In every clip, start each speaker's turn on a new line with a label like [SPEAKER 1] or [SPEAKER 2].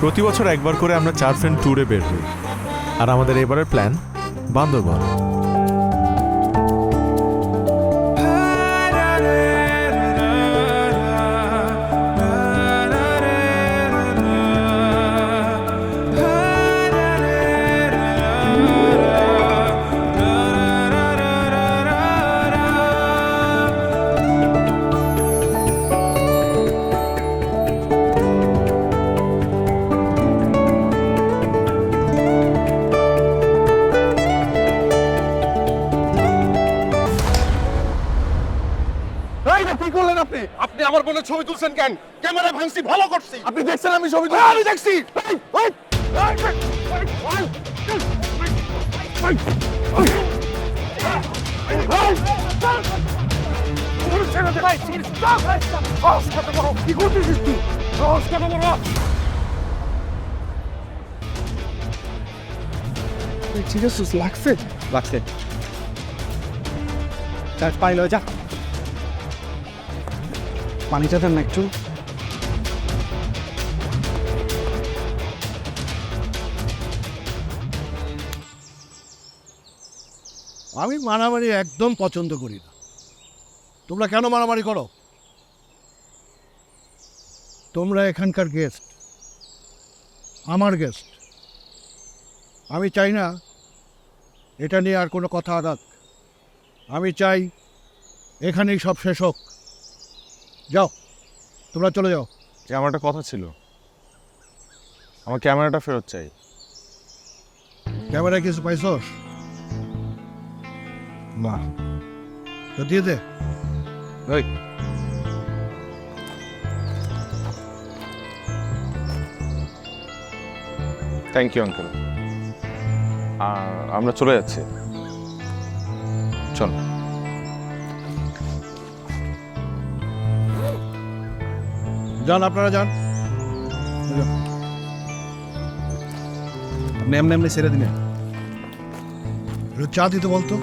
[SPEAKER 1] প্রতি বছর একবার করে আমরা 4 ফ্রেন্ড ট্যুরে বের হই, আর আমাদের এবারের প্ল্যান বান্দরবান।
[SPEAKER 2] আপনি আমার বোনের ছবি তুলছেন কেন? ক্যামেরা ভাঙছি, ভালো করছি। আপনি দেখছেন আমি ছবি তুলছি? আমি দেখছি। কি করতেছিস তুই? ঠিক আছে, লাগছে লাগছে। পাইল যা, পানিটা দেন না একটু।
[SPEAKER 3] আমি মারামারি একদম পছন্দ করি না। তোমরা কেন মারামারি করো? তোমরা এখানকার গেস্ট, আমার গেস্ট। আমি চাই না এটা নিয়ে আর কোনো কথা আগাক। আমি চাই এখানেই সব শেষ হোক। যাও, তোমরা চলে যাও।
[SPEAKER 1] যে আমার একটা কথা ছিল, আমার ক্যামেরাটা ফেরত চাই।
[SPEAKER 3] ক্যামেরায় কিছু পাইছস? বাহ, তো দিয়ে দে।
[SPEAKER 1] ওই থ্যাংক ইউ আঙ্কেল। আমরা চলে যাচ্ছি, চল।
[SPEAKER 3] যান, আপনারা যান।
[SPEAKER 2] এমনি এমনি ছেড়ে দিলে
[SPEAKER 3] একটু চা দিতে বলতো।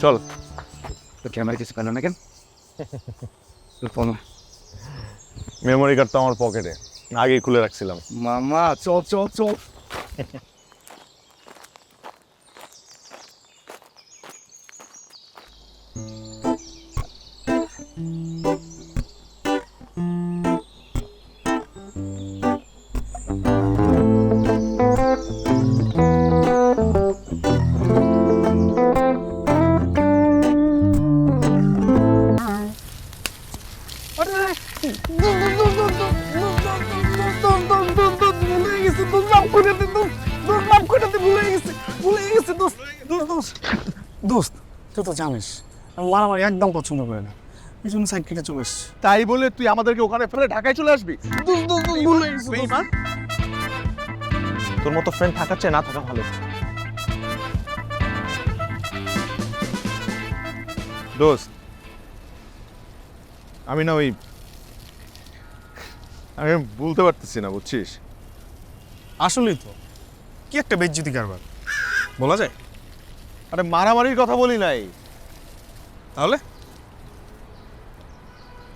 [SPEAKER 1] চল।
[SPEAKER 2] তো ক্যামেরা কিছু পেল না কেন?
[SPEAKER 1] মেমোরি কার্ড তো আমার পকেটে, আগেই খুলে রাখছিলাম।
[SPEAKER 2] মামা চল চল চল।
[SPEAKER 4] দোস্ত, তুই তো জানিস আমি মারামারি একদম পছন্দ করি না, এই জন্য সাইড কেটে চলে এসছি।
[SPEAKER 2] তাই বলে তুই আমাদেরকে ওখানে ফেলে ঢাকায় চলে আসবি? বেঈমান।
[SPEAKER 1] তোর মতো ফ্রেন্ড থাকার চেয়ে না থাকা ভালো। দোস্ত, আমি না আমি বলতে পারতেছি না, বুঝছিস?
[SPEAKER 4] আসলেই তো কি একটা বেজ্জতি কারবার, বলা যায়?
[SPEAKER 1] আরে মারামারির কথা বলি নাই,
[SPEAKER 4] তাহলে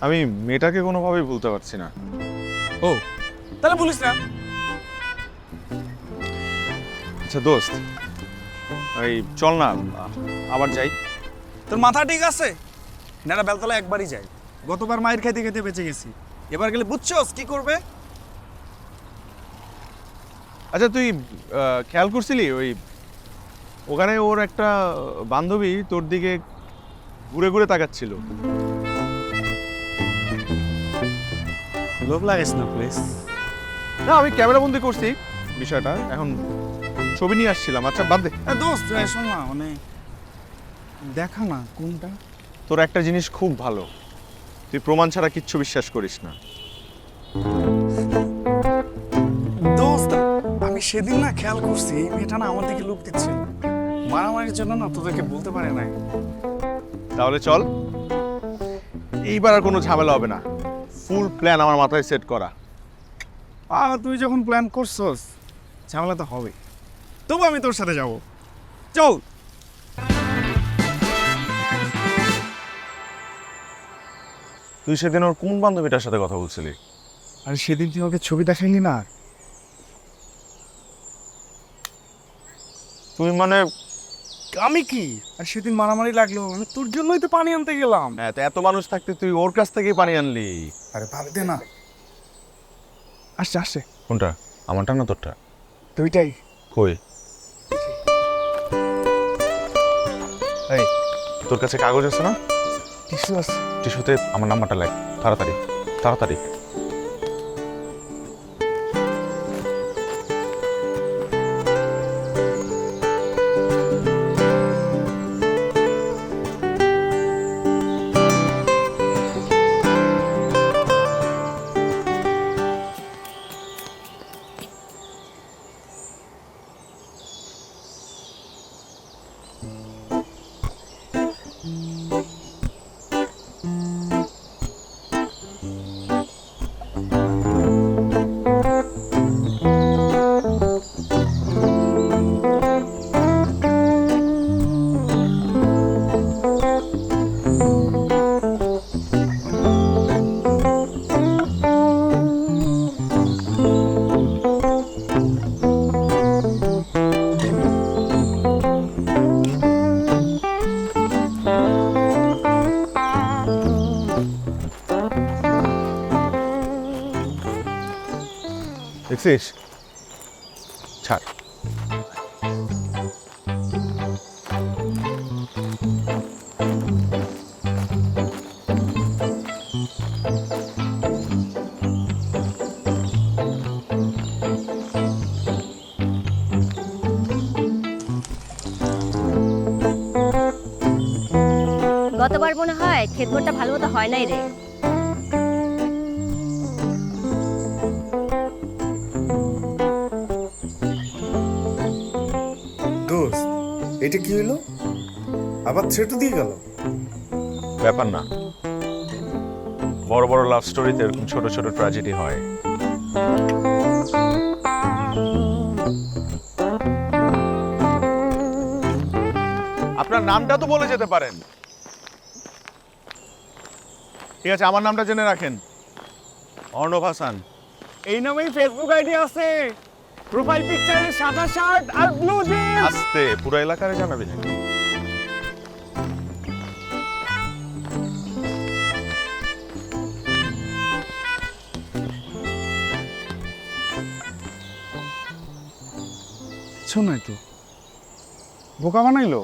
[SPEAKER 1] আমি মেয়েটাকে কোনোভাবেই ভুলতে পারছি না।
[SPEAKER 4] ও, তাহলে বলিস না।
[SPEAKER 1] আচ্ছা দোস্ত, এই চল না আবার যাই।
[SPEAKER 4] তোর মাথা ঠিক আছে? নেড়া বেলতলা একবারই যাই, গতবার মায়ের খাইতে খেতে বেঁচে গেছি, এবার গেলে বুঝছস কি করবে?
[SPEAKER 1] আচ্ছা তুই খেয়াল করছিলি ওখানে ওর একটা বান্ধবী তোর দিকে ঘুরে ঘুরে তাকাচ্ছিল?
[SPEAKER 4] লোভ লাগিস না প্লিজ।
[SPEAKER 1] না, আমি ক্যামেরা বন্দি করছি বিষয়টা, এখন ছবি নিয়ে আসছিলাম। আচ্ছা বাদ দে।
[SPEAKER 4] দোস্ত শোন না, মানে দেখা না কোনটা।
[SPEAKER 1] তোর একটা জিনিস খুব ভালো, তুই প্রমাণ ছাড়া কিচ্ছু বিশ্বাস করিস না।
[SPEAKER 4] দোস্ত আমি সেদিন না খেয়াল করছি এই মেয়েটা না আমার দিকে লুক দিচ্ছে, মারামারির জন্য না তোদেরকে বলতে পারে নাই।
[SPEAKER 1] তাহলে চল, এইবার আর কোনো ঝামেলা হবে না। ফুল প্ল্যান আমার মাথায় সেট করা।
[SPEAKER 4] তুই যখন প্ল্যান করছস ঝামেলা তো হবে, তবু আমি তোর সাথে যাব। চল।
[SPEAKER 1] তুই সেদিন ওর কোন বান্ধবীটার সাথে কথা বলছিলি?
[SPEAKER 4] আরে সেদিন তুই আমাকে ছবি দেখাইলি না?
[SPEAKER 1] তুই মানে
[SPEAKER 4] আমি কি আর সেদিন মারামারি লাগলো, আমি তোর জন্যই তো পানি আনতে গেলাম।
[SPEAKER 1] হ্যাঁ, তো এত মানুষ থাকতে তুই ওর কাছ থেকেই পানি আনলি?
[SPEAKER 4] আরে পানি দে না। আসছে আসছে।
[SPEAKER 1] কোনটা, আমারটা না তোরটা?
[SPEAKER 4] দুইটাই।
[SPEAKER 1] কই? এই, তোর কাছে কাগজ আছে না?
[SPEAKER 4] টিস্যু আছে।
[SPEAKER 1] টিস্যুতে আমার নাম্বারটা লেখ, তাড়াতাড়ি তাড়াতাড়ি। দেখছিস? ছাড়।
[SPEAKER 5] গতবার মনে হয় ক্ষেতটা ভালো মতো হয় নাই রে।
[SPEAKER 4] দোস্ত, এটা কি হইলো? আবার ছেটু দিয়ে গেল?
[SPEAKER 1] ব্যাপার না, বড় বড় লাভ স্টোরিতে এরকম ছোট ছোট ট্র্যাজেডি হয়। আপনার নামটা তো বলে যেতে পারেন। ঠিক আছে, আমার নামটা জেনে রাখেন, অর্ণব হাসান।
[SPEAKER 4] এই নামেই ফেসবুক আইডি আছে। প্রোফাইল পিকচারে সাদা শার্ট আর ব্লু জিন্স।
[SPEAKER 1] আস্তে, পুরো এলাকারে জানাবি না।
[SPEAKER 4] শোনাই তো বোকা বানাইলো।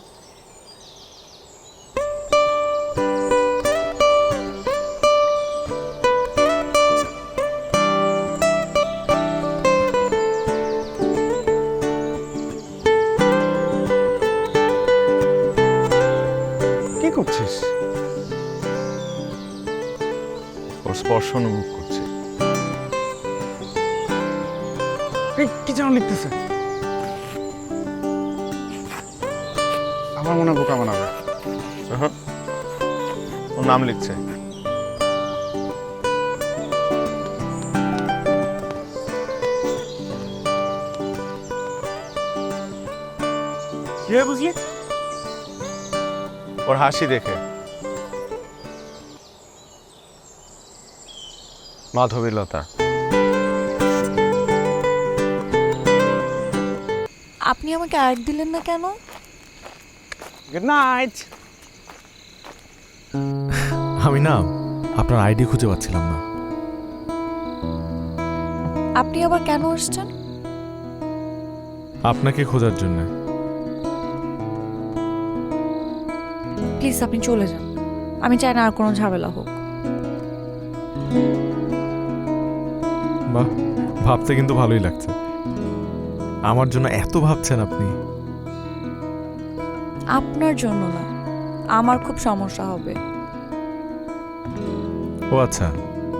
[SPEAKER 4] কি করছিস?
[SPEAKER 1] ওর স্পর্শ অনুভব করছে।
[SPEAKER 4] কি যেন লিখতেছে? আমার মনে হয় বোকা বানাবে।
[SPEAKER 1] ওর নাম লিখছে।
[SPEAKER 4] কি বুঝলি?
[SPEAKER 1] ওর হাসি দেখে। মাধবীলতা।
[SPEAKER 6] আপনি আমাকে অ্যাড দিলেন না কেন?
[SPEAKER 4] Good night.
[SPEAKER 7] আমি না আপনার আইডি খুঁজে পাচ্ছিলাম না।
[SPEAKER 6] আপনি আবার কেন আসছেন?
[SPEAKER 7] আপনাকে খোঁজার জন্য।
[SPEAKER 6] প্লিজ আপনি চলে যান, আমি চাই না আর কোনো ঝামেলা হোক।
[SPEAKER 7] বাহ, ভাবতে কিন্তু ভালোই লাগছে। আমার জন্য এত ভাবছেন আপনি?
[SPEAKER 6] আপনার জন্য না, আমার খুব সমস্যা হবে।
[SPEAKER 7] ও আচ্ছা,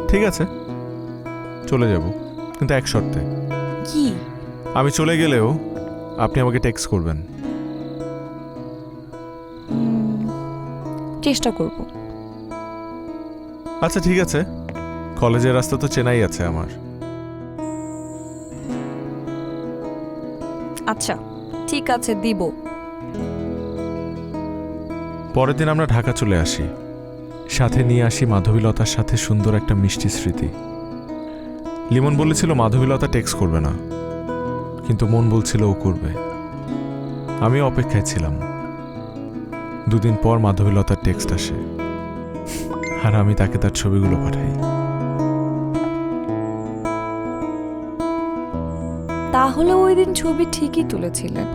[SPEAKER 7] ঠিক আছে, চলে যাব, কিন্তু এক শর্তে।
[SPEAKER 6] কি?
[SPEAKER 7] আমি চলে গেলেও আপনি আমাকে টেক্সট করবেন।
[SPEAKER 6] চেষ্টা করব।
[SPEAKER 7] আচ্ছা ঠিক আছে, কলেজের রাস্তা তো চেনাই আছে আমার।
[SPEAKER 6] আচ্ছা ঠিক আছে, দিব।
[SPEAKER 7] পরের দিন আমরা ঢাকা চলে আসি, সাথে নিয়ে আসি মাধবীলতার সাথে সুন্দর একটা মিষ্টি স্মৃতি। লিমন বলেছিল মাধবীলতা টেক্সট করবে না, কিন্তু মন বলছিল ও করবে। আমি অপেক্ষায় ছিলাম। 2 দিন পর মাধবীলতার টেক্সট আসে, আর আমি তাকে তার ছবিগুলো পাঠাই।
[SPEAKER 6] তাহলে ওই দিন ছবি ঠিকই তুলেছিলেন।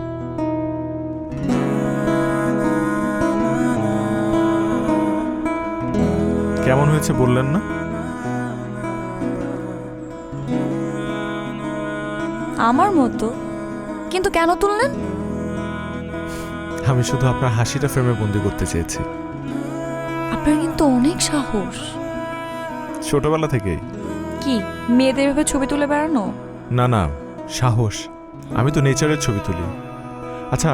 [SPEAKER 7] কেমন হয়েছে বললেন না?
[SPEAKER 6] আমার মতো, কিন্তু কেন তুললেন?
[SPEAKER 7] আমি শুধু আপনার হাসিটা ফ্রেমে বন্দি করতে চেয়েছি।
[SPEAKER 6] আপনার কিন্তু অনেক সাহস।
[SPEAKER 7] ছোটবেলা থেকেই।
[SPEAKER 6] কি মেয়েদের ভেবে ছবি তুলে বেড়ানো?
[SPEAKER 7] না না, সাহস। আমি তো নেচারের ছবি তুলি। আচ্ছা,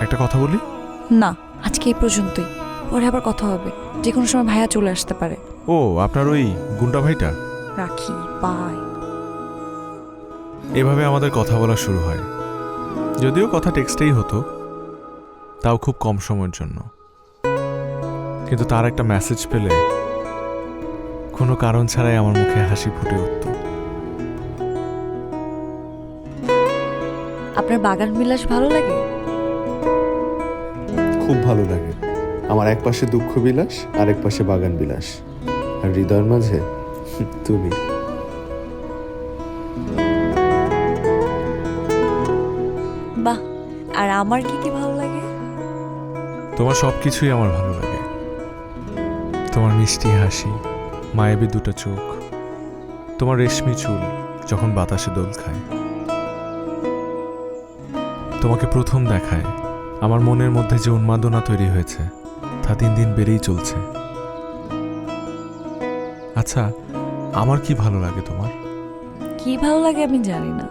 [SPEAKER 7] একটা কথা বলি।
[SPEAKER 6] না, আজকে এই পর্যন্তই, পরে আবার কথা হবে। যে কোনো সময় ভাইয়া চলে আসতে পারে।
[SPEAKER 7] ও, আপনার ওই গুন্ডা ভাইটা?
[SPEAKER 6] রাখি, বাই।
[SPEAKER 7] এভাবে আমাদের কথা বলা শুরু হয়। যদিও কথা টেক্সটেই হতো, তাও খুব কম সময়ের জন্য। কিন্তু তার একটা মেসেজ পেলে কোনো কারণ ছাড়াই আমার মুখে হাসি ফুটে উঠত।
[SPEAKER 6] আপনার বাগান বিলাস ভালো লাগে?
[SPEAKER 8] খুব ভালো লাগে। আমার এক পাশে দুঃখ বিলাস, আর এক পাশে বাগান বিলাস, আর হৃদয়ের মাঝে তুমি।
[SPEAKER 6] বাহ, আর আমার কি কি ভালো লাগে?
[SPEAKER 7] তোমার সব কিছুই আমার ভালো লাগে। তোমার মিষ্টি হাসি, মায়াবী দুটো চোখ, তোমার রেশমি চুল যখন বাতাসে দোল খায়। তোমাকে প্রথম দেখায় আমার মনের মধ্যে যে উন্মাদনা তৈরি হয়েছে তা দিন দিন বেড়েই চলছে। আচ্ছা, আমার কি ভালো লাগে তোমার?
[SPEAKER 6] কি ভালো লাগে আমি জানি না,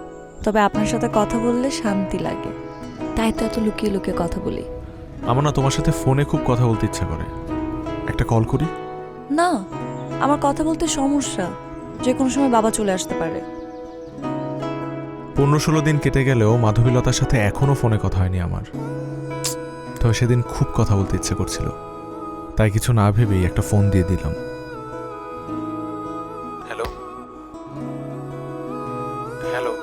[SPEAKER 6] তবে আপনার সাথে কথা বললে শান্তি লাগে, তাই তো এত লুকিয়ে লুকিয়ে কথা বলি।
[SPEAKER 7] আমার না তোমার সাথে ফোনে খুব কথা বলতে ইচ্ছা করে। একটা কল করি?
[SPEAKER 6] না, আমার কথা বলতে সমস্যা, যে কোনো সময় বাবা চলে আসতে পারে।
[SPEAKER 7] 15-16 দিন কেটে গেলেও মাধবীলতার সাথে এখনো ফোনে কথা হয়নি আমার। তবে সেদিন খুব কথা বলতে ইচ্ছে করছিল, তাই কিছু না ভেবেই একটা ফোন দিয়ে দিলাম। Hello hello.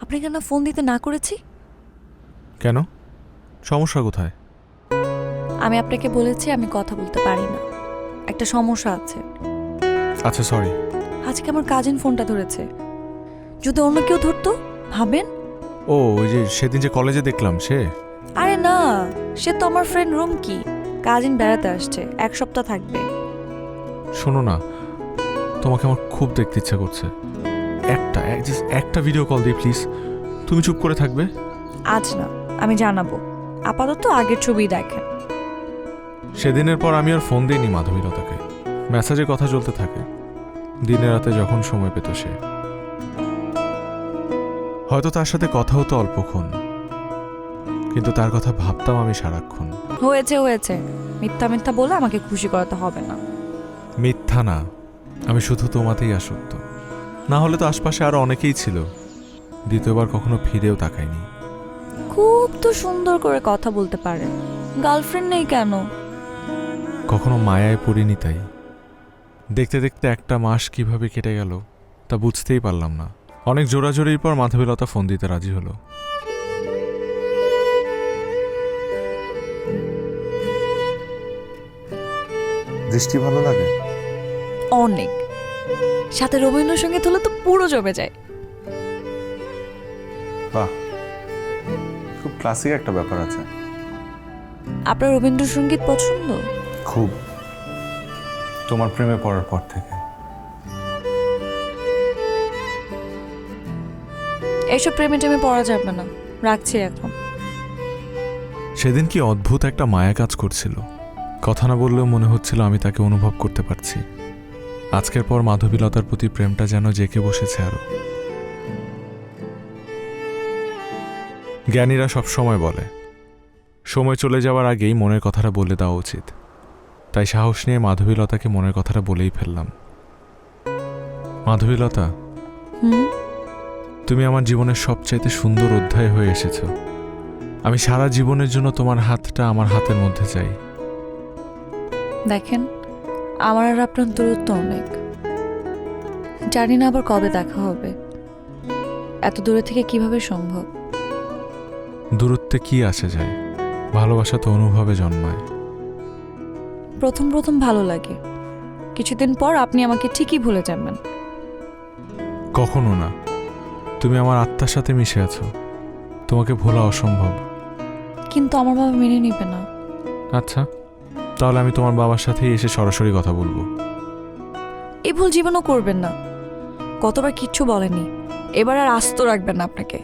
[SPEAKER 6] আপনাকে কেন ফোন দিতে না করেছি?
[SPEAKER 7] কেন? সমস্যা কোথায়?
[SPEAKER 6] আমি আপনাকে বলেছি আমি কথা বলতে পারি না, একটা সমস্যা আছে।
[SPEAKER 7] আচ্ছা, সরি।
[SPEAKER 6] আজকে আমার কাজিন ফোনটা ধরেছে, যদি অন্য কেউ ধরতো ভাবেন।
[SPEAKER 7] ও, ওই যে সেদিন যে কলেজে দেখলাম সে?
[SPEAKER 6] আরে না, সে তো আমার ফ্রেন্ড রুমকি। কাজিন বেড়াতে আসছে, 1 সপ্তাহ থাকবে।
[SPEAKER 7] শোনো না, তোমাকে আমার খুব দেখতে ইচ্ছা করছে। একটা ভিডিও কল দিই প্লিজ। তুমি চুপ করে থাকবে?
[SPEAKER 6] আজ না, আমি জানাবো। আপাতত আগের ছবি দেখেন।
[SPEAKER 7] সেদিনের পর আমি আর ফোন দিইনি মাধবীলতাকে। মেসেজে কথা চলতে থাকে, দিনে রাতে যখন সময় পেত সে। হয়তো তার সাথে কথা হতো অল্পক্ষণ, কিন্তু তার কথা ভাবতাম আমি সারাক্ষণ।
[SPEAKER 6] হয়েছে, মিথ্যা মিথ্যা বলে আমাকে খুশি করাতে হবে না।
[SPEAKER 7] মিথ্যা না, আমি শুধু তোমাতেই আসক্ত। না হলে তো আশপাশে আরো অনেকেই ছিল, দ্বিতীয়বার কখনো ফিরেও তাকায়নি।
[SPEAKER 6] খুব তো সুন্দর করে কথা বলতে পারেন, গার্লফ্রেন্ড নেই কেন?
[SPEAKER 7] কখনো মায়ায় পড়িনি তাই। দেখতে দেখতে 1 মাস কিভাবে কেটে গেল তা বুঝতেই পারলাম না। অনেক জোরাজোরির পর মাধবীলতা ফোন দিতে রাজি হলো।
[SPEAKER 8] দৃষ্টি ভালো লাগে?
[SPEAKER 6] অনেক, সাথে রবীন্দ্রসঙ্গীত হলে তো পুরো জমে যায়।
[SPEAKER 8] বাহ, খুব ক্লাসিক একটা ব্যাপার আছে।
[SPEAKER 6] আপনার রবীন্দ্রসঙ্গীত পছন্দ?
[SPEAKER 8] খুব, তোমার প্রেমে পড়ার পর থেকে।
[SPEAKER 6] এইসব প্রেমে টেমে পড়া যাবে না, রাখছি এখন।
[SPEAKER 7] সেদিন কি অদ্ভুত একটা মায়া কাজ করছিল। কথা না বললেও মনে হচ্ছিল আমি তাকে অনুভব করতে পারছি। আজকের পর মাধবীলতার প্রতি প্রেমটা যেন জেঁকে বসেছে আরো। জ্ঞানীরা সব সময় বলে সময় চলে যাওয়ার আগেই মনের কথাটা বলে দেওয়া উচিত। তাই সাহস নিয়ে মাধবীলতাকে মনের কথাটা বলেই ফেললাম। মাধবীলতা, তুমি আমার জীবনের সবচাইতে সুন্দর অধ্যায় হয়ে এসেছ। আমি সারা জীবনের জন্য তোমার হাতটা আমার হাতের মধ্যে চাই।
[SPEAKER 6] দেখেন, আমার আর আপনার দূরত্ব অনেক, জানি না আবার কবে দেখা হবে। এত দূরে থেকে কিভাবে সম্ভব?
[SPEAKER 7] দূরত্বে কি আসে যায়, ভালোবাসা তো অনুভবে জন্মায়।
[SPEAKER 6] প্রথম প্রথম ভালো লাগে, কিছুদিন পর আপনি আমাকে ঠিকই ভুলে যাবেন।
[SPEAKER 7] কখনো না, তুমি আমার আত্মার সাথে মিশে আছো, তোমাকে ভোলা অসম্ভব।
[SPEAKER 6] কিন্তু আমার বাবা মেনে নিবে না।
[SPEAKER 7] আচ্ছা, তাহলে আমি তোমার বাবার সাথেই এসে সরাসরি কথা বলবো।
[SPEAKER 6] এই ভুল জীবনও করবেন না। কতবার কিচ্ছু বলেনি, এবার আর আস্ত রাখবেন না আপনাকে।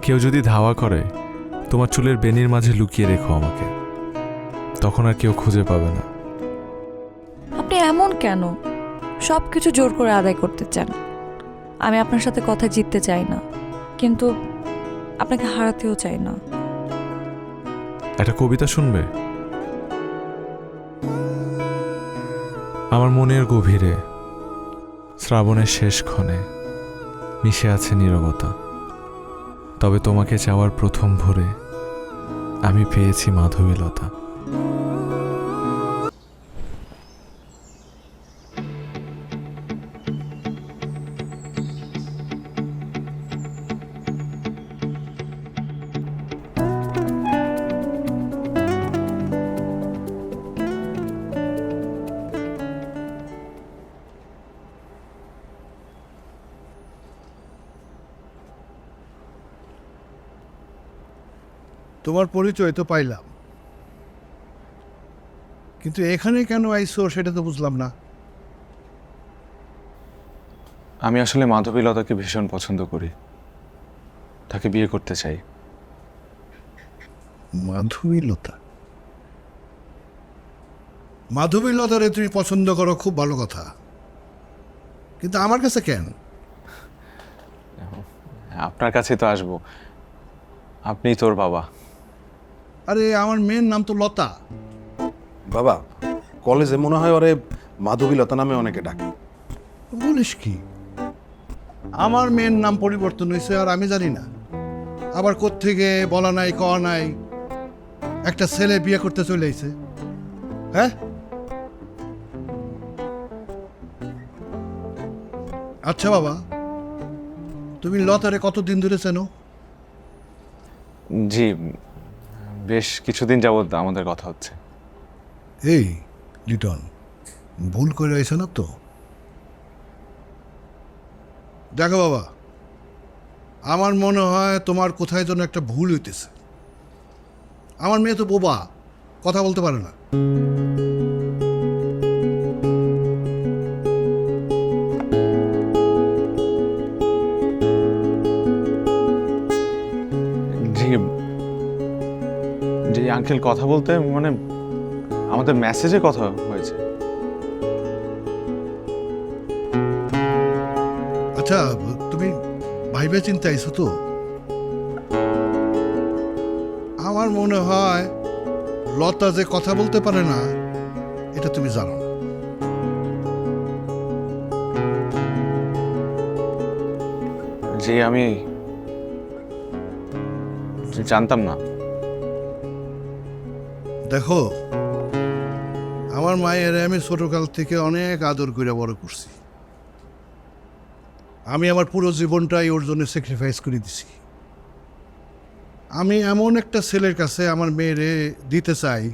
[SPEAKER 7] কেউ যদি ধাওয়া করে, তোমার চুলের বেনির মাঝে লুকিয়ে রেখো আমাকে, তখন আর কেউ খুঁজে পাবে না।
[SPEAKER 6] আপনি এমন কেন? সব কিছু জোর করে আদায় করতে চান। আমি আপনার সাথে কথা জিততে চাই না, কিন্তু আপনাকে হারাতেও চাই না।
[SPEAKER 7] একটা কবিতা শুনবে? আমার মনের গভীরে শ্রাবণের শেষ ক্ষণে মিশে আছে নীরবতা, তবে তোমাকে চাওয়ার প্রথম ভোরে আমি পেয়েছি মাধবীলতা।
[SPEAKER 3] তোমার পরিচয় তো পাইলাম, কিন্তু এখানে কেন আইসো সেটা তো বুঝলাম না।
[SPEAKER 1] আমি আসলে মাধবীলতাকে ভীষণ পছন্দ করি, তাকে বিয়ে করতে চাই।
[SPEAKER 3] মাধবীলতা? মাধবীলতারে তুমি পছন্দ করো, খুব ভালো কথা, কিন্তু আমার কাছে কেন?
[SPEAKER 1] আপনার কাছে তো আসবো, আপনিই তোর বাবা।
[SPEAKER 3] আরে আমার মেয়ের নাম তো লতা।
[SPEAKER 2] বাবা, কলেজে মনে হয় ওরে মাধবীলতা নামে অনেকে ডাকে।
[SPEAKER 3] বলিস কি? আমার মেয়ের নাম পরিবর্তন হয়েছে আর আমি জানি না? আবার কোত্থেকে বলা নাই কওয়া নাই একটা ছেলে বিয়ে করতে চলে আইছে। হ্যাঁ, আচ্ছা বাবা, তুমি লতারে কতদিন ধরে চেনো?
[SPEAKER 1] জি, বেশ কিছুদিন যাবৎ আমাদের কথা হচ্ছে।
[SPEAKER 3] এই লিটন, ভুল করে আইছে না তো? দেখো বাবা, আমার মনে হয় তোমার কোথায় যেন একটা ভুল হইতেছে। আমার মেয়ে তো বোবা, কথা বলতে পারে না।
[SPEAKER 1] জি জি আঙ্কেল, কথা বলতে মানে আমাদের মেসেজে কথা হয়েছে।
[SPEAKER 3] আচ্ছা, তুমি ভাইবে চিন্তা আইছো তো? আমার মনে হয় লতা যে কথা বলতে পারে না এটা তুমি জানো না।
[SPEAKER 1] জি, আমি জানতাম না।
[SPEAKER 3] দেখো, আমার মায়ের আমি ছোটকাল থেকে অনেক আদর করে বড় করছি। আমি আমার পুরো জীবনটাই ওর জন্য স্যাক্রিফাইস করে দিছি। আমি এমন একটা ছেলের কাছে আমার মেয়েরে দিতে চাই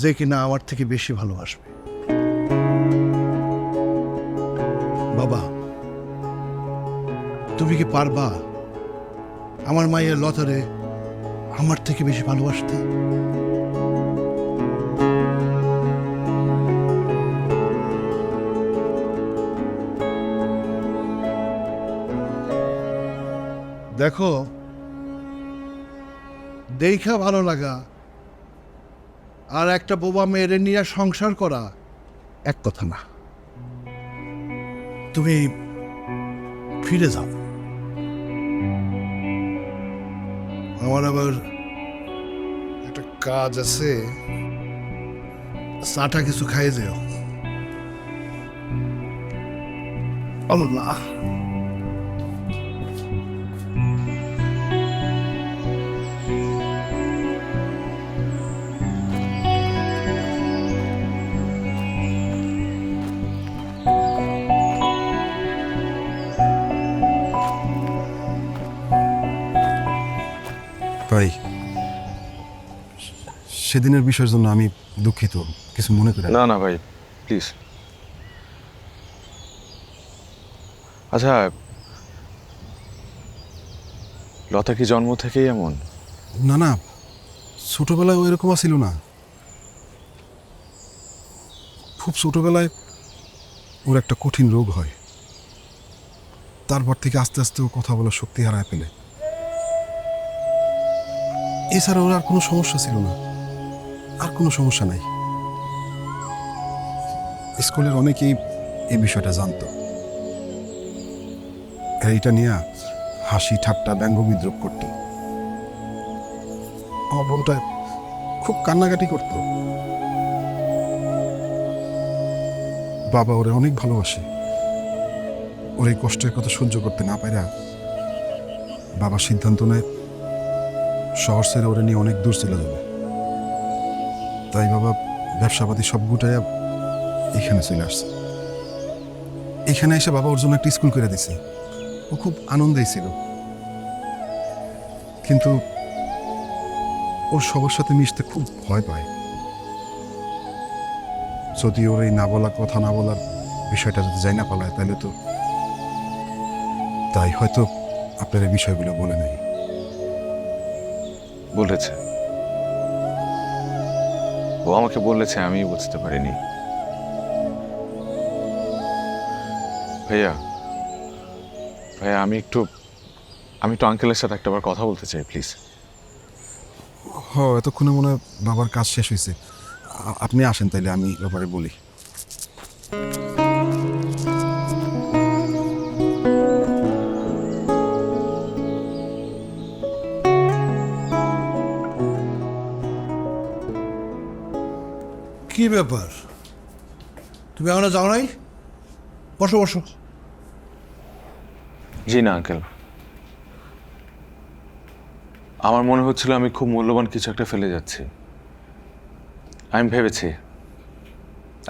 [SPEAKER 3] যে কিনা আমার থেকে বেশি ভালোবাসবে। বাবা, তুমি কি পারবা আমার মায়ের লতারে আমার থেকে বেশি ভালোবাসতে? দেখো, দেখা ভালো লাগা আর একটা বোবা মেয়েরে নিয়ে সংসার করা এক কথা না। তুমি ফিরে যাও। আমার আবার একটা কাজ আছে, চাটা কিছু খাইয়ে যেও। আল্লাহ,
[SPEAKER 2] ভাই, সেদিনের বিষয়ের জন্য আমি দুঃখিত, কিছু মনে করেন
[SPEAKER 1] না না ভাই, প্লিজ। আচ্ছা, লতা কি জন্ম থেকেই এমন?
[SPEAKER 2] না না, ছোটবেলায় ওইরকম ছিল না। খুব ছোটবেলায় ওর একটা কঠিন রোগ হয়, তারপর থেকে আস্তে আস্তে ও কথা বলার শক্তি হারায় ফেলে। এছাড়া ওর আর কোনো সমস্যা ছিল না, আর কোনো সমস্যা নাই। স্কুলের অনেকেই এই বিষয়টা জানতো, এইটা নিয়ে হাসি ঠাট্টা ব্যঙ্গ বিদ্রুপ করত। আমার বোনটা খুব কান্নাকাটি করত। বাবা ওরে অনেক ভালোবাসে, ওর এই কষ্টের কথা সহ্য করতে না পারা বাবা সিদ্ধান্ত নেয় শহর ছেড়ে ওরে নিয়ে অনেক দূর চলে যাবে। তাই বাবা ব্যবসাপাতি সব গুটাইয়া এখানে চলে আসছে। এখানে এসে বাবা ওর জন্য একটা স্কুল করে দিছে। ও খুব আনন্দেই ছিল, কিন্তু ওর সবার সাথে মিশতে খুব ভয় পায়। যদি ওর এই না বলা কথা না বলার বিষয়টা যদি যাই না পালায়, তাহলে তো তাই হয়তো আপনার এই বিষয়গুলো বলে নেই।
[SPEAKER 1] বলেছে, ও আমাকে বলেছে, আমি বুঝতে পারিনি। ভাইয়া ভাইয়া, আমি একটু আঙ্কেলের সাথে একটাবার কথা বলতে চাই, প্লিজ।
[SPEAKER 2] এতক্ষণে মনে হয় বাবার কাজ শেষ হয়েছে। আপনি আসেন, তাইলে আমি ব্যাপারে বলি।
[SPEAKER 3] কি ব্যাপার, তুমি এখনো যাও নাই? বসো বসো।
[SPEAKER 1] জি না আঙ্কেল, আমার মনে হচ্ছিল আমি খুব মূল্যবান কিছু একটা ফেলে যাচ্ছি। আমি ভেবেছি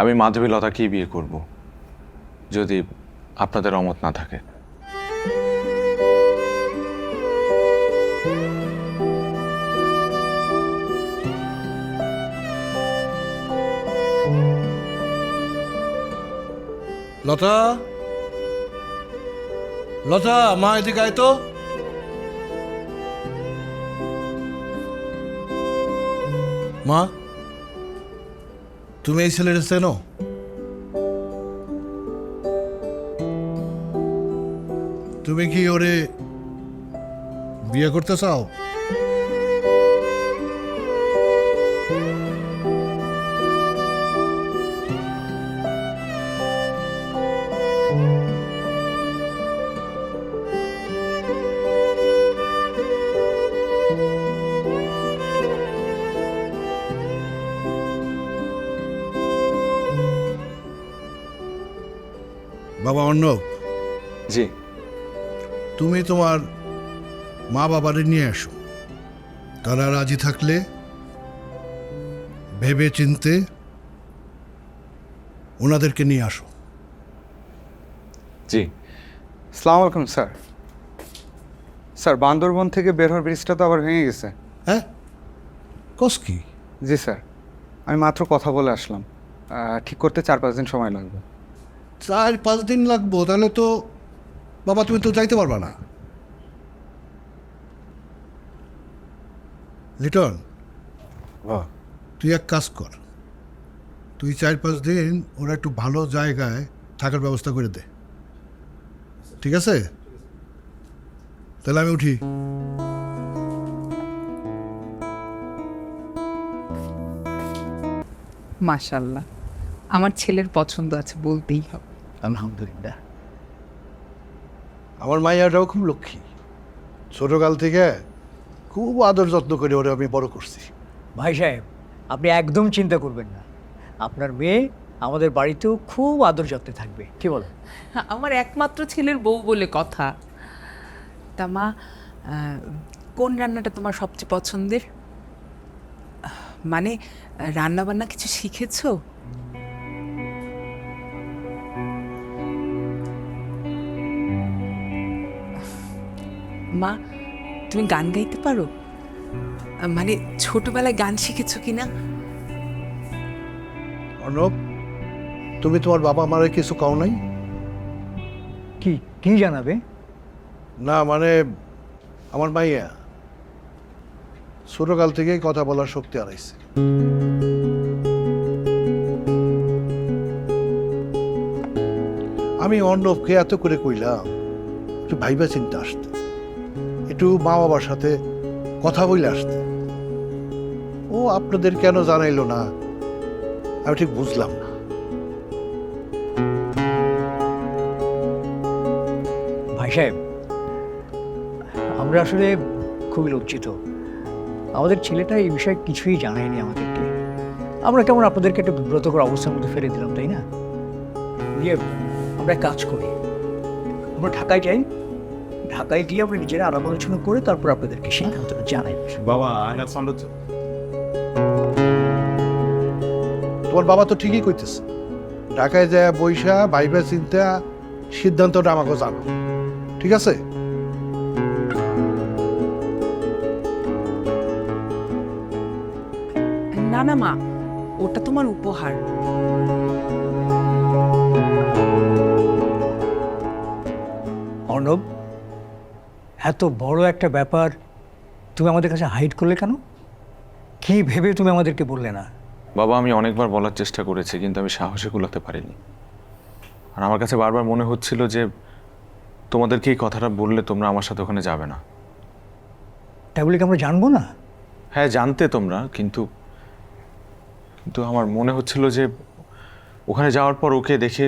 [SPEAKER 1] আমি মাধবী লতাকেই বিয়ে করব, যদি আপনাদের অমত না থাকে।
[SPEAKER 3] লতা, লতা, মা এদিকে আয় তো। মা, তুমি এই ছেলেটা চেনো? তুমি কি ওরে বিয়ে করতে চাও? বাবা অর্ণব,
[SPEAKER 1] জি।
[SPEAKER 3] তুমি তোমার মা বাবারে নিয়ে আসো। তারা রাজি থাকলে ভেবে চিনতে ওনাদেরকে নিয়ে আসো।
[SPEAKER 1] জি।
[SPEAKER 4] আসসালামু আলাইকুম স্যার। স্যার, বান্দরবন থেকে বের হওয়ার ব্রিজটা তো আবার ভেঙে গেছে।
[SPEAKER 3] হ্যাঁ, কস কি?
[SPEAKER 4] জি স্যার, আমি মাত্র কথা বলে আসলাম। ঠিক করতে 4-5 দিন সময় লাগবে।
[SPEAKER 3] 4-5 দিন লাগবো? তাহলে তো বাবা তুমি তো যাইতে পারবা না। লিটন, তুই এক কাজ কর, তুই 4-5 দিন ওরা একটু ভালো জায়গায় থাকার ব্যবস্থা করে দে, ঠিক আছে? তাহলে আমি উঠি।
[SPEAKER 9] মাশাআল্লাহ, আমার ছেলের পছন্দ আছে বলতেই হবে।
[SPEAKER 3] আলহামদুলিল্লাহ। আমার মাইয়াটাও খুব লক্ষ্মী, ছোটকাল থেকে খুব আদর যত্ন করে ওরে আমি বড় করছি।
[SPEAKER 10] ভাই সাহেব, আপনি একদম চিন্তা করবেন না, আপনার মেয়ে আমাদের বাড়িতেও খুব আদর যত্নে থাকবে। কি বলেন?
[SPEAKER 9] আমার একমাত্র ছেলের বউ বলে কথা। তা মা, কোন রান্নাটা তোমার সবচেয়ে পছন্দের? মানে রান্না বান্না কিছু শিখেছো? মা, তুমি গান গাইতে পারো? মানে ছোটবেলায় গান শিখেছো কিনা?
[SPEAKER 3] অর্ণব, তুমি তোমার বাবা মারে কিছু কও নাই?
[SPEAKER 10] কি কি জানাবে?
[SPEAKER 3] না মানে আমার মাইয়া ছোটকাল থেকেই কথা বলার শক্তি হারাইছে। আমি অর্ণবকে এত করে কইলাম একটু ভাইবা চিন্তা আসতে, একটু মা বাবার সাথে কথা বলে আসতে। ও আপনাদের কেন জানাইলো না আমি ঠিক বুঝলাম না।
[SPEAKER 10] ভাই সাহেব, আমরা আসলে খুবই লজ্জিত। আমাদের ছেলেটা এই বিষয়ে কিছুই জানায়নি আমাদেরকে। আমরা কেমন আপনাদেরকে একটা বিব্রতকর অবস্থার মধ্যে ফেলে দিলাম, তাই না? ইয়ে, আমরা এক কাজ করি, আমরা ঢাকায় যাই, ঢাকায় গিয়ে আমরা নিজেরা আলাপ আলোচনা করে তারপর আপনাদেরকে সিদ্ধান্তটা জানাই।
[SPEAKER 7] বাবা আয়না সামনে
[SPEAKER 3] তোমার বাবা তো ঠিকই কইতেছে, ঢাকায় যায় বৈশা ভাইবা চিন্তা সিদ্ধান্তটা আমাকে জানো, ঠিক আছে?
[SPEAKER 9] না না মা, ওটা তোমার উপহার।
[SPEAKER 10] অর্ণব, এত বড় একটা ব্যাপার তুমি আমাদের কাছে হাইড করলে কেন? কি ভেবে তুমি আমাদেরকে বললে না?
[SPEAKER 1] বাবা, আমি অনেকবার বলার চেষ্টা করেছি, কিন্তু আমি সাহসে কুলাতে পারিনি। আর আমার কাছে বারবার মনে হচ্ছিল যে তোমাদেরকে এই কথাটা বললে তোমরা আমার সাথে ওখানে যাবে না।
[SPEAKER 10] তাই বলে কি আমরা জানবো না?
[SPEAKER 1] হ্যাঁ, জানতে তোমরা, কিন্তু কিন্তু আমার মনে হচ্ছিল যে ওখানে যাওয়ার পর ওকে দেখে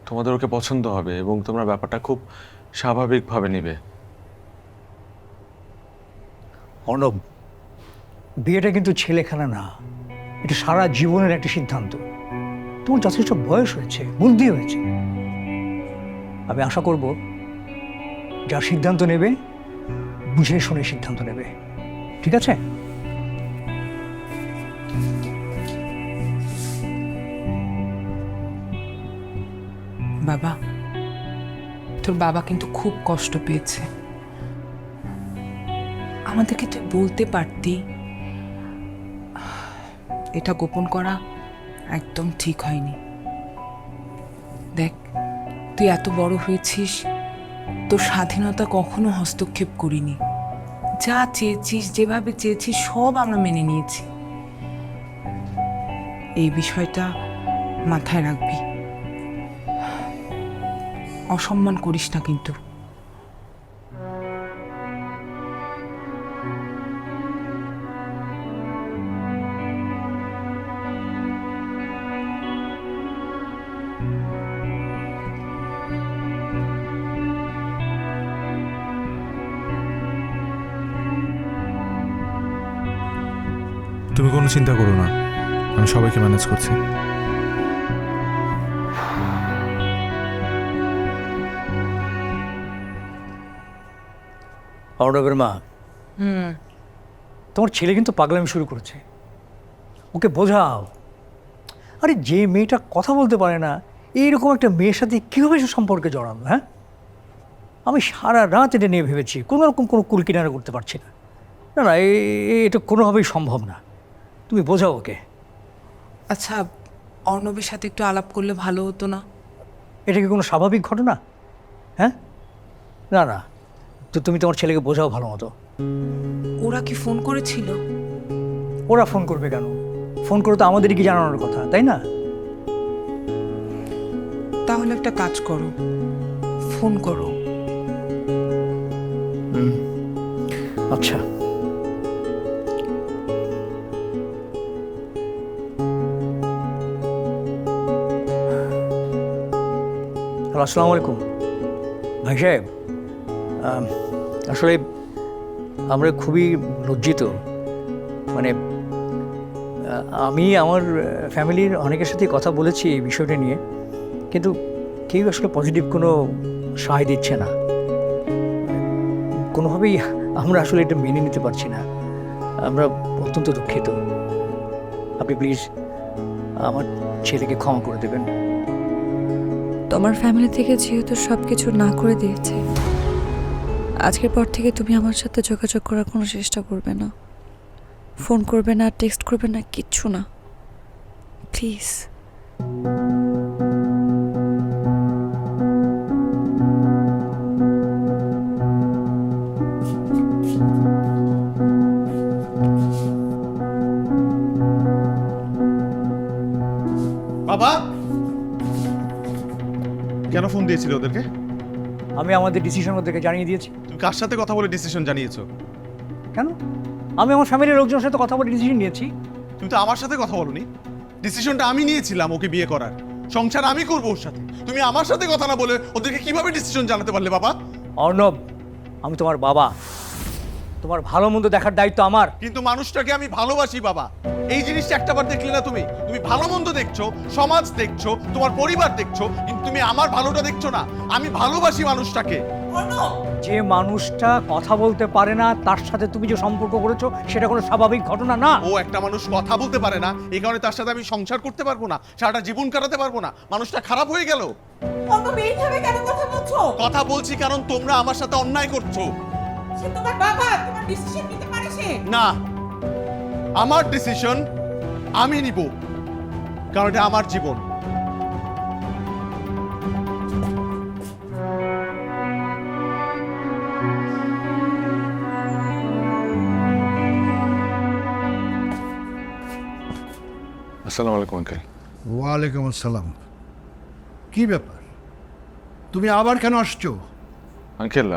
[SPEAKER 1] তোমাদের ওকে পছন্দ হবে এবং তোমরা ব্যাপারটা খুব স্বাভাবিকভাবে নেবে।
[SPEAKER 10] অর্ণব, বিয়েটা কিন্তু ছেলেখেলা না, এটা সারা জীবনের একটা সিদ্ধান্ত। তোমার যথেষ্ট বয়স হয়েছে, বুদ্ধি হয়েছে। আমি আশা করব যা সিদ্ধান্ত নেবে বুঝে শুনে সিদ্ধান্ত নেবে, ঠিক আছে?
[SPEAKER 9] বাবা, তোর বাবা কিন্তু খুব কষ্ট পেয়েছে। আমাদেরকে তুই বলতে পারতি। এটা গোপন করা একদম ঠিক হয়নি। দেখ, তুই এত বড় হয়েছিস, তোর স্বাধীনতা কখনো হস্তক্ষেপ করিনি। যা চেয়েছিস, যেভাবে চেয়েছিস সব আমরা মেনে নিয়েছি। এই বিষয়টা মাথায় রাখবি, অসম্মান করিস না কিন্তু।
[SPEAKER 7] তুমি কোনো চিন্তা করো না, আমি সবাইকে ম্যানেজ করছি।
[SPEAKER 10] অর্ণবের মা, তোমার ছেলে কিন্তু পাগলামি শুরু করেছে, ওকে বোঝাও। আরে যে মেয়েটা কথা বলতে পারে না, এইরকম একটা মেয়ের সাথে কীভাবে সে সম্পর্কে জড়ানো? হ্যাঁ, আমি সারা রাত এটা নিয়ে ভেবেছি, কোনো রকম কোনো কুল কিনারা করতে পারছি না। না না, এটা কোনোভাবেই সম্ভব না। তুমি বোঝাও ওকে।
[SPEAKER 9] আচ্ছা, অর্ণবের সাথে একটু আলাপ করলে ভালো হতো না?
[SPEAKER 10] এটা কি কোনো স্বাভাবিক ঘটনা? হ্যাঁ, না না, তো তুমি তোমার ছেলেকে বোঝাও ভালো মতো।
[SPEAKER 9] ওরা কি ফোন করেছিল?
[SPEAKER 10] ওরা ফোন করবে কেন? ফোন করে তো আমাদেরই কি জানানোর কথা, তাই না?
[SPEAKER 9] তাহলে একটা কাজ করো, ফোন করো।
[SPEAKER 10] আচ্ছা, হ্যালো, আসসালামু আলাইকুম ভাই সাহেব। আসলে আমরা খুবই লজ্জিত। মানে আমি আমার ফ্যামিলির অনেকের সাথে কথা বলেছি এই বিষয়টা নিয়ে, কিন্তু কেউ আসলে পজিটিভ কোনো সায় দিচ্ছে না। কোনোভাবেই আমরা আসলে এটা মেনে নিতে পারছি না। আমরা অত্যন্ত দুঃখিত। আপনি প্লিজ আমার ছেলেকে ক্ষমা করে দেবেন।
[SPEAKER 6] তোমার ফ্যামিলি থেকে যেহেতু সব কিছু না করে দিয়েছে, আজকের পর থেকে তুমি আমার সাথে যোগাযোগ করার কোনো চেষ্টা করবে না, ফোন করবে না, টেক্সট করবে না, কিচ্ছু না, প্লিজ।
[SPEAKER 7] বাবা কেন ফোন দিয়েছিল ওদেরকে?
[SPEAKER 10] আমি আমাদের ডিসিশন ওদেরকে জানিয়ে দিয়েছি।
[SPEAKER 7] তুমি কার সাথে কথা বলে ডিসিশন জানিয়েছো?
[SPEAKER 10] কেন? আমি আমার ফ্যামিলির লোকজনের সাথে কথা বলে ডিসিশন নিয়েছি।
[SPEAKER 7] তুমি তো আমার সাথে কথা বলোনি। ডিসিশনটা আমি নিয়েছিলাম ওকে বিয়ে করার, সংসার আমি করবো ওর সাথে। তুমি আমার সাথে কথা না বলে ওদেরকে কিভাবে ডিসিশন জানাতে পারলে বাবা?
[SPEAKER 10] অর্ণব, আমি তোমার বাবা, তোমার ভালো মন্দ দেখার দায়িত্ব আমার।
[SPEAKER 7] কিন্তু মানুষটাকে আমি ভালোবাসি বাবা। এই জিনিসটা একটাবার দেখলে না তুমি? তুমি ভালো মন্দ দেখছো, সমাজ দেখছো, তোমার পরিবার দেখছো, কিন্তু তুমি আমার ভালোটা দেখছো না। আমি ভালোবাসি মানুষটাকে।
[SPEAKER 10] যে মানুষটা কথা বলতে পারে না তার সাথে তুমি যে সম্পর্ক করেছো সেটা কোনো স্বাভাবিক ঘটনা না।
[SPEAKER 7] ও একটা মানুষ কথা বলতে পারে না, এই কারণে তার সাথে আমি সংসার করতে পারবো না, সারাটা জীবন কাটাতে পারবো না। মানুষটা খারাপ হয়ে গেল।
[SPEAKER 11] কেন কথা বলছো?
[SPEAKER 7] কথা বলছি কারণ তোমরা আমার সাথে অন্যায় করছো।
[SPEAKER 11] সে তোমার বাবা, তোমার ডিসিশন নিতে পারে সে।
[SPEAKER 7] না, আমার ডিসিশন আমি নিব, কারণ এটা আমার জীবন।
[SPEAKER 1] আসসালামু আলাইকুম আঙ্কেল।
[SPEAKER 3] ওয়ালাইকুম আসসালাম। কি ব্যাপার, তুমি আবার কেন আসছো?
[SPEAKER 1] আঙ্কেল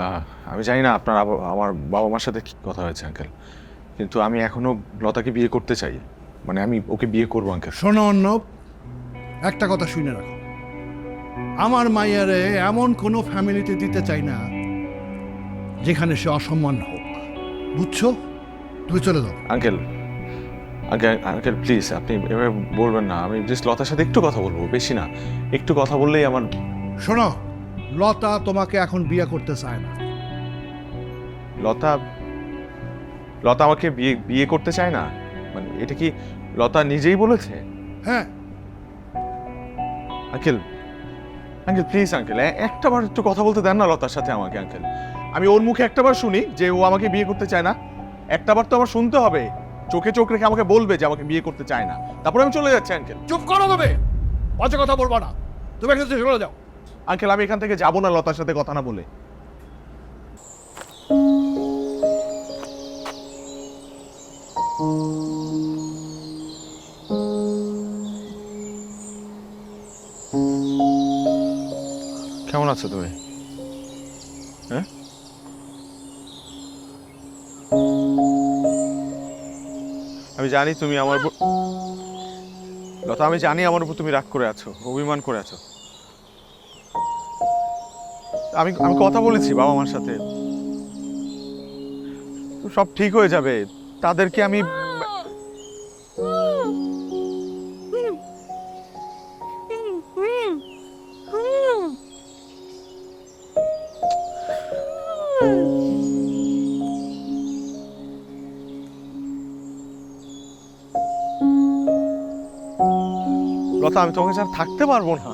[SPEAKER 1] আমি জানি না আপনার আমার বাবা মার সাথে কি কথা হয়েছে আঙ্কেল, কিন্তু আমি এখনো লতাকে বিয়ে করতে চাই। মানে আমি ওকে বিয়ে করবো আঙ্কেল।
[SPEAKER 3] শোনো অর্ণব, একটা কথা শুনে রাখো, আমার মাইয়ারে এমন কোনো ফ্যামিলিতে দিতে চাই না যেখানে সে অসম্মান হোক, বুঝছো? তুমি চলে যাও।
[SPEAKER 1] আঙ্কেল আঙ্কেল আঙ্কেল প্লিজ আপনি এভাবে বলবেন না। আমি জাস্ট লতার সাথে একটু কথা বলবো, বেশি না, একটু কথা বললেই আমার।
[SPEAKER 3] শোনো, লতা তোমাকে এখন বিয়ে করতে চায় না।
[SPEAKER 1] লতা লতা আমাকে বিয়ে করতে চায় না? মানে এটা কি লতা নিজেই বলেছে?
[SPEAKER 3] হ্যাঁ।
[SPEAKER 1] আঙ্কেল আঙ্কেল প্লিজ আঙ্কেল একটাবার একটু কথা বলতে দেন না লতার সাথে আমাকে। আঙ্কেল আমি ওর মুখে একটাবার শুনি যে ও আমাকে বিয়ে করতে চায় না। একটাবার তো আমার শুনতে হবে, চোখে চোখ রেখে আমাকে বলবে যে আমাকে বিয়ে করতে চায় না, তারপরে আমি চলে যাচ্ছি। আঙ্কেল
[SPEAKER 3] চুপ করো, তুমি বাজে কথা বলবা না, তুমি এখান থেকে চলে যাও।
[SPEAKER 1] আঙ্কেল আমি এখান থেকে যাবো না লতার সাথে কথা না বলে। কেমন আছো তুমি? হ্যাঁ, আমি জানি তুমি আমার লতা, আমি জানি আমার উপর তুমি রাগ করে আছো, অভিমান করে আছো। আমি আমি কথা বলেছি বাবা মার সাথে, সব ঠিক হয়ে যাবে। তাদেরকে আমি লতা, আমি তোমাকে ছাড়া থাকতে পারবো না।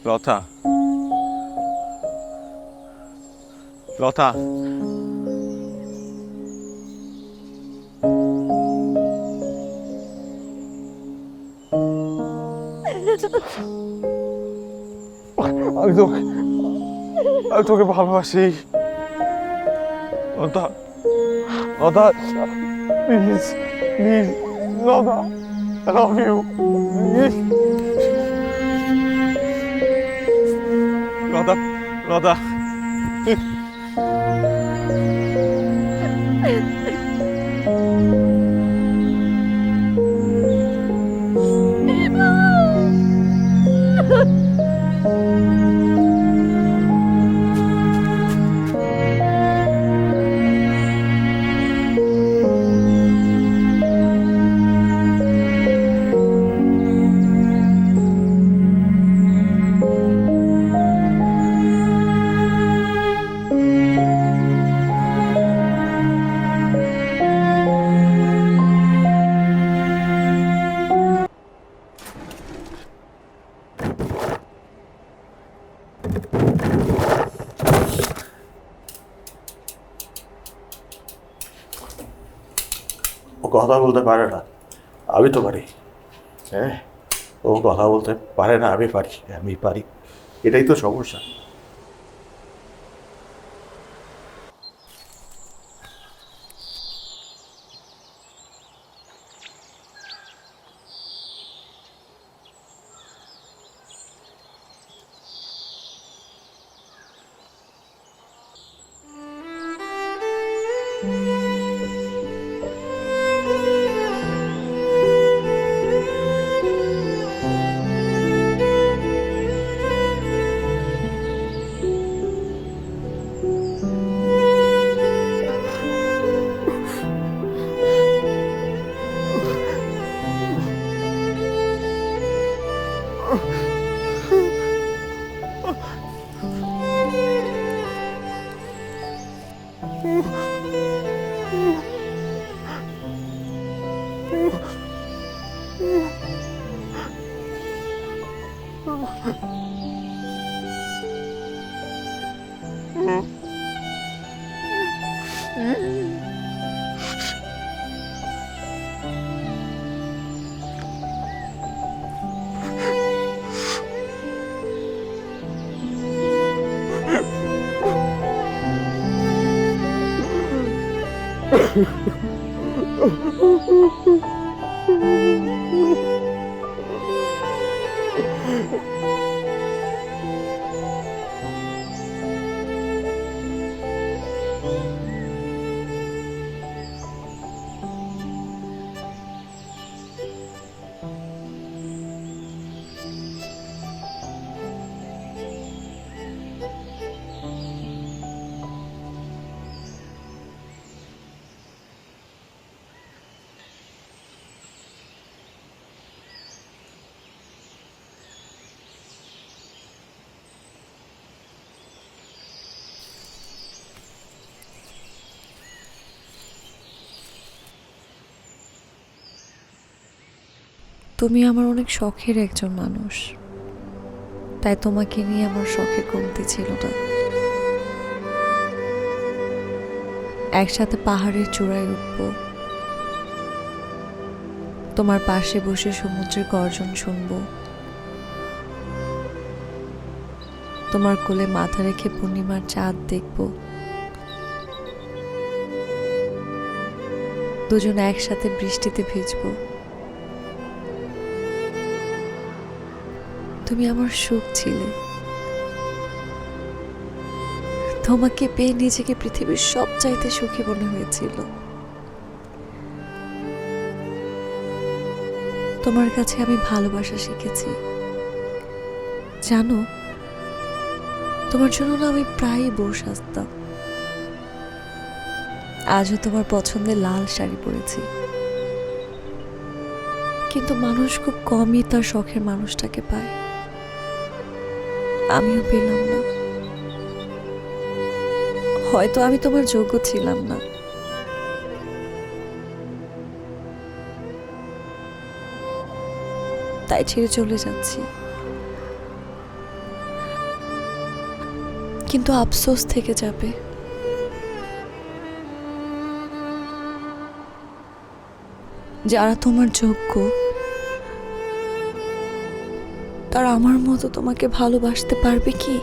[SPEAKER 1] লতা, লতা, আমি তোকে ভালোবাসি Lata, Lata please please Lata, I love you. Lata, Lata
[SPEAKER 12] কথা বলতে পারে না, আমি তো পারি। হ্যাঁ, ও কথা বলতে পারে না, আমি পারি। এটাই তো সমস্যা।
[SPEAKER 6] তুমি আমার অনেক শখের একজন মানুষ, তাই তোমাকে নিয়ে আমার শখের কমতি ছিল না। একসাথে পাহাড়ের চূড়ায় উঠবো, তোমার পাশে বসে সমুদ্রের গর্জন শুনবো, তোমার কোলে মাথা রেখে পূর্ণিমার চাঁদ দেখবো, দুজনে একসাথে বৃষ্টিতে ভিজবো। তুমি আমার সুখ ছিলে। তোমাকে পেয়ে নিজেকে পৃথিবীর সবচাইতে সুখী মনে হয়েছিল। তোমার কাছে আমি ভালোবাসা শিখেছি। জানো, তোমার জন্য না আমি প্রায়ই বউ সাজতাম। আজও তোমার পছন্দের লাল শাড়ি পরেছি, কিন্তু মানুষ খুব কমই তার শখের মানুষটাকে পায়। আমিও পেলাম না। হয়তো আমি তোমার যোগ্য ছিলাম না। তাই ছেড়ে চলে যাচ্ছি, কিন্তু আফসোস থেকে যাবে। যারা তোমার যোগ্য তারা আমার মতো তোমাকে ভালোবাসতে পারবে কি?